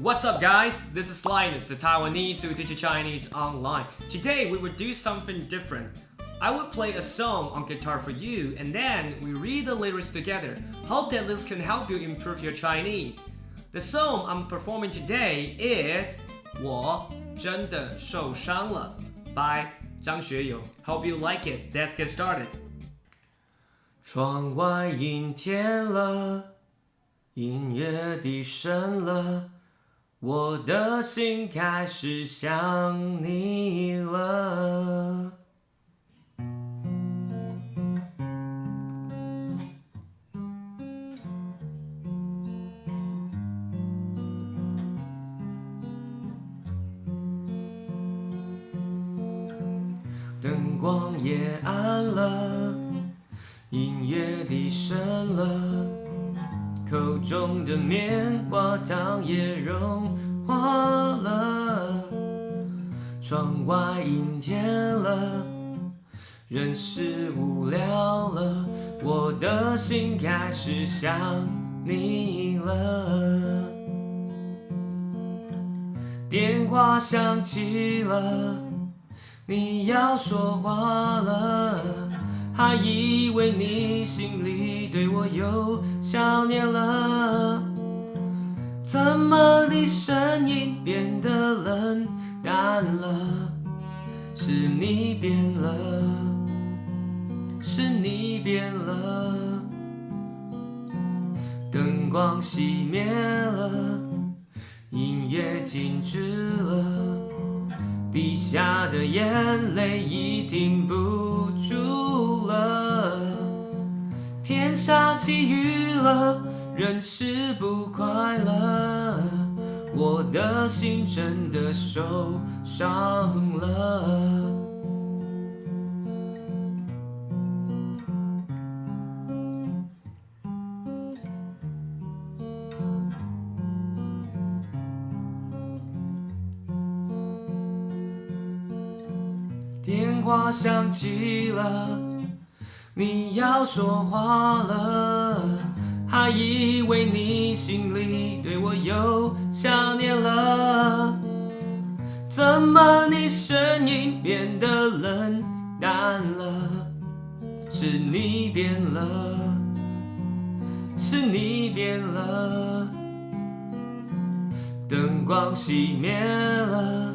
What's up, guys? This is Linus, the Taiwanese who teaches Chinese online. Today, we will do something different. I will play a song on guitar for you, and then we read the lyrics together. Hope that this can help you improve your Chinese. The song I'm performing today is 我真的受伤了 by 张学友. Hope you like it. Let's get started. 窗外阴天了，音乐低声了，我的心开始想你了。灯光也暗了，音乐低声了，口中的棉花糖也融化了。窗外阴天了，人是无聊了，我的心开始想你了。电话响起了，你要说话了，还以为你心里对我有想念了，怎么你声音变得冷淡了？是你变了，是你变了。灯光熄灭了，音乐静止了，滴下的眼泪已停不住了，天下起雨了，人是不快乐，我的心真的受伤了。电话响起了，你要说话了，还以为你心里对我有想念了，怎么你声音变得冷淡了？是你变了，是你变了。灯光熄灭了，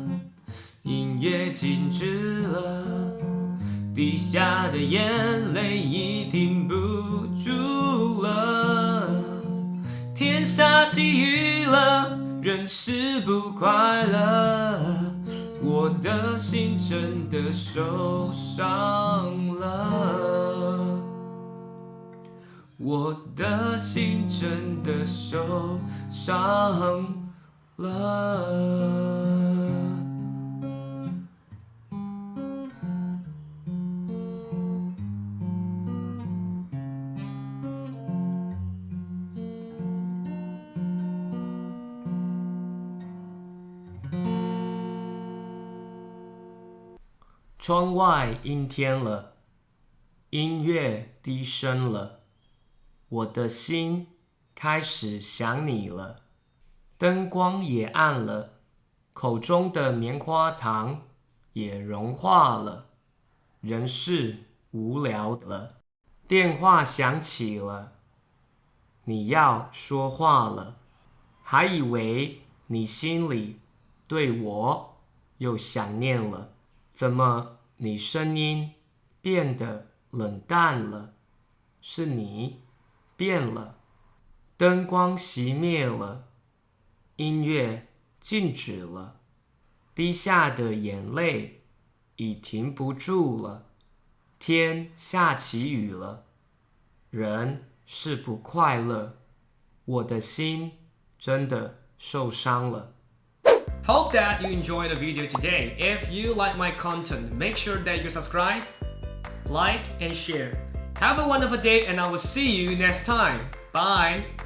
音乐静止了，滴下的眼泪已停不住了，天下起雨了，人是不快乐，我的心真的受伤了，我的心真的受伤了。窗外阴天了，音乐低声了，我的心开始想你了。灯光也暗了，口中的棉花糖也融化了，人是无聊了。电话响起了，你要说话了，还以为你心里对我有想念了，怎么你声音变得冷淡了？是你变了。灯光熄灭了，音乐静止了，滴下的眼泪已停不住了，天下起雨了，人是不快乐，我的心真的受伤了。Hope that you enjoyed the video today. If you like my content, make sure that you subscribe, like, and share. Have a wonderful day, and I will see you next time. Bye!